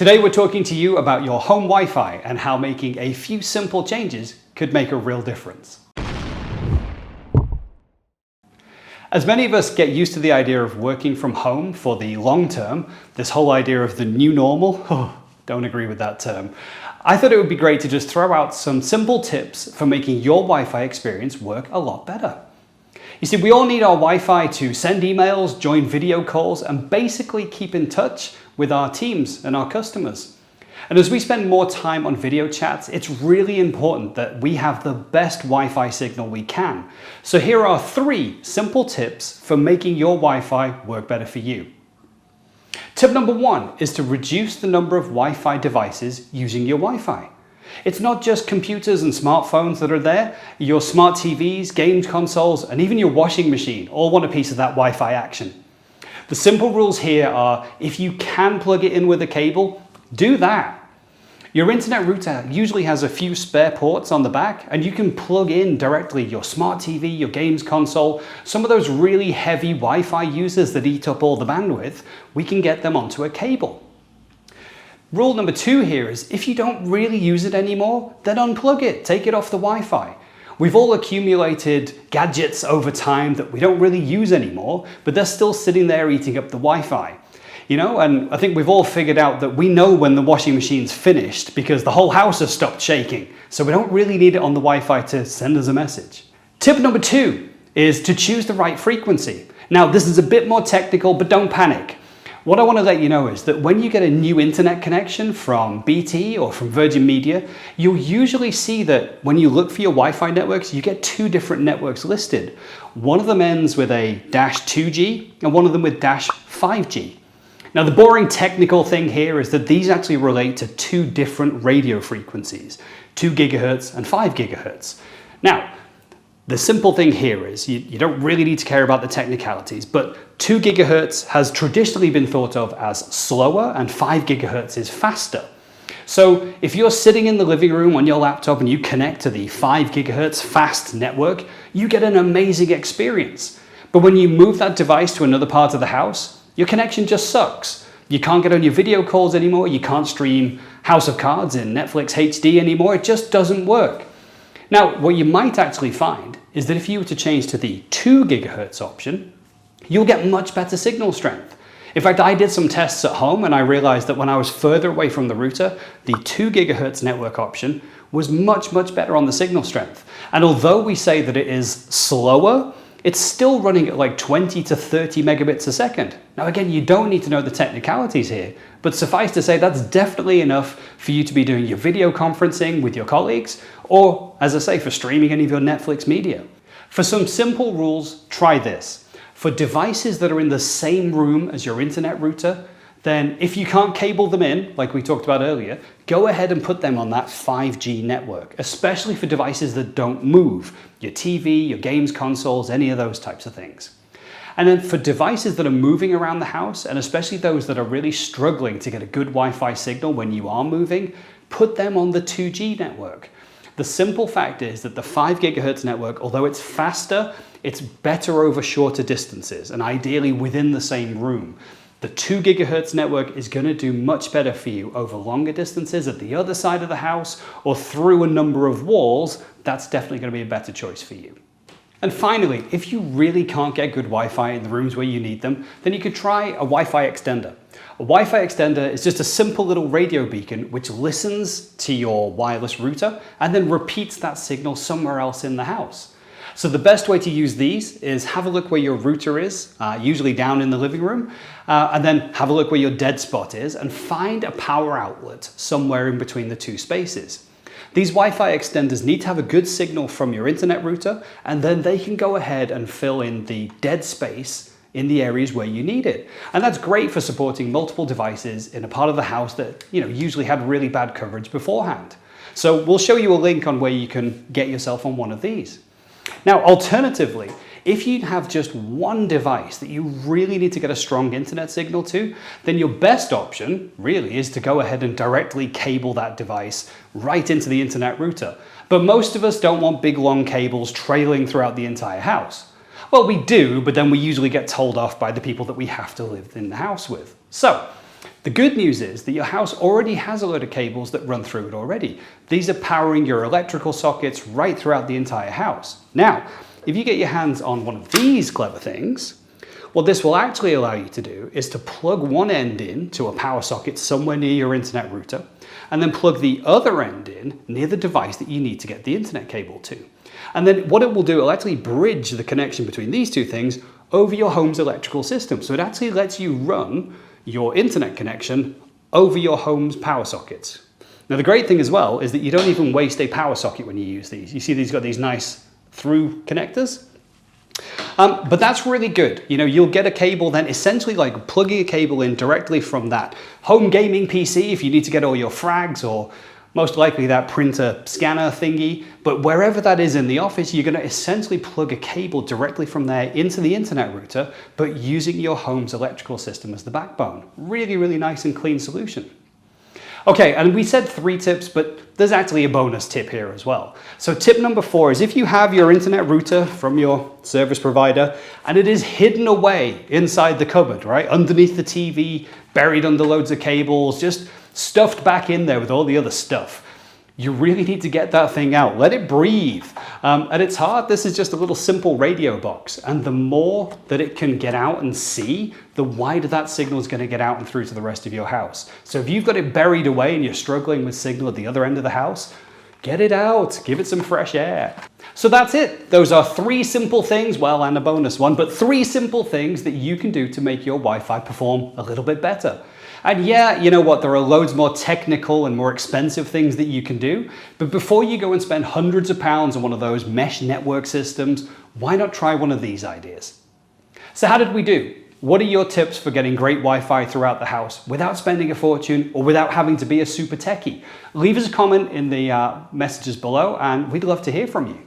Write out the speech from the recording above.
Today we're talking to you about your home Wi-Fi and how making a few simple changes could make a real difference. As many of us get used to the idea of working from home for the long term, this whole idea of the new normal, don't agree with that term. I thought it would be great to just throw out some simple tips for making your Wi-Fi experience work a lot better. You see, we all need our Wi-Fi to send emails, join video calls, and basically keep in touch with our teams and our customers. And as we spend more time on video chats, it's really important that we have the best Wi-Fi signal we can. So here are 3 simple tips for making your Wi-Fi work better for you. Tip number 1 is to reduce the number of Wi-Fi devices using your Wi-Fi. It's not just computers and smartphones that are there. Your smart TVs, games consoles, and even your washing machine all want a piece of that Wi-Fi action. The simple rules here are, if you can plug it in with a cable, do that. Your internet router usually has a few spare ports on the back, and you can plug in directly your smart TV, your games console. Some of those really heavy Wi-Fi users that eat up all the bandwidth, we can get them onto a cable. Rule number 2 here is, if you don't really use it anymore, then unplug it, take it off the Wi-Fi. We've all accumulated gadgets over time that we don't really use anymore, but they're still sitting there eating up the Wi-Fi. You know, and I think we've all figured out that we know when the washing machine's finished because the whole house has stopped shaking. So we don't really need it on the Wi-Fi to send us a message. Tip number 2 is to choose the right frequency. Now, this is a bit more technical, but don't panic. What I want to let you know is that when you get a new internet connection from BT or from Virgin Media, you'll usually see that when you look for your Wi-Fi networks, you get 2 different networks listed. One of them ends with a -2G and one of them with -5G. Now, the boring technical thing here is that these actually relate to 2 different radio frequencies, 2 gigahertz and 5 gigahertz. Now, the simple thing here is you don't really need to care about the technicalities, but 2 gigahertz has traditionally been thought of as slower and 5 gigahertz is faster. So if you're sitting in the living room on your laptop and you connect to the 5 gigahertz fast network, you get an amazing experience. But when you move that device to another part of the house, your connection just sucks. You can't get on your video calls anymore, you can't stream House of Cards in Netflix HD anymore, it just doesn't work. Now, what you might actually find is that if you were to change to the 2 gigahertz option, you'll get much better signal strength. In fact, I did some tests at home and I realized that when I was further away from the router, the 2 gigahertz network option was much better on the signal strength. And although we say that it is slower, it's still running at like 20 to 30 megabits a second. Now again, you don't need to know the technicalities here, but suffice to say that's definitely enough for you to be doing your video conferencing with your colleagues, or as I say, for streaming any of your Netflix media. For some simple rules, try this. For devices that are in the same room as your internet router, then if you can't cable them in, like we talked about earlier, go ahead and put them on that 5G network, especially for devices that don't move, your TV, your games consoles, any of those types of things. And then for devices that are moving around the house, and especially those that are really struggling to get a good Wi-Fi signal when you are moving, put them on the 2G network. The simple fact is that the 5 gigahertz network, although it's faster, it's better over shorter distances and ideally within the same room. The 2 gigahertz network is going to do much better for you over longer distances at the other side of the house or through a number of walls. That's definitely going to be a better choice for you. And finally, if you really can't get good Wi-Fi in the rooms where you need them, then you could try a Wi-Fi extender. A Wi-Fi extender is just a simple little radio beacon which listens to your wireless router and then repeats that signal somewhere else in the house. So the best way to use these is have a look where your router is, usually down in the living room, and then have a look where your dead spot is and find a power outlet somewhere in between the 2 spaces. These Wi-Fi extenders need to have a good signal from your internet router, and then they can go ahead and fill in the dead space in the areas where you need it. And that's great for supporting multiple devices in a part of the house that usually had really bad coverage beforehand. So we'll show you a link on where you can get yourself on one of these. Now, alternatively, if you have just one device that you really need to get a strong internet signal to, then your best option really is to go ahead and directly cable that device right into the internet router. But most of us don't want big long cables trailing throughout the entire house. Well, we do, but then we usually get told off by the people that we have to live in the house with. So The good news is that your house already has a load of cables that run through it already. These are powering your electrical sockets right throughout the entire house. Now, if you get your hands on one of these clever things, what this will actually allow you to do is to plug one end in to a power socket somewhere near your internet router, and then plug the other end in near the device that you need to get the internet cable to. And then what it will do, it'll actually bridge the connection between these two things over your home's electrical system. So it actually lets you run your internet connection over your home's power sockets. Now the great thing as well is that you don't even waste a power socket when you use these. You see these got these nice through connectors? But that's really good. You know, you'll get a cable then essentially like plugging a cable in directly from that home gaming PC if you need to get all your frags, or most likely that printer scanner thingy. But wherever that is in the office, you're going to essentially plug a cable directly from there into the internet router, but using your home's electrical system as the backbone. Really, really nice and clean solution. Okay, and we said 3 tips, but there's actually a bonus tip here as well. So tip number 4 is if you have your internet router from your service provider and it is hidden away inside the cupboard, right? Underneath the TV, buried under loads of cables, just stuffed back in there with all the other stuff. You really need to get that thing out. Let it breathe. At its heart, this is just a little simple radio box. And the more that it can get out and see, the wider that signal is going to get out and through to the rest of your house. So if you've got it buried away and you're struggling with signal at the other end of the house, get it out, give it some fresh air. So that's it. Those are 3 simple things, well, and a bonus one, but 3 simple things that you can do to make your Wi-Fi perform a little bit better. And yeah, you know what, there are loads more technical and more expensive things that you can do, but before you go and spend hundreds of pounds on one of those mesh network systems, why not try one of these ideas? So how did we do? What are your tips for getting great Wi-Fi throughout the house without spending a fortune or without having to be a super techie? Leave us a comment in the messages below and we'd love to hear from you.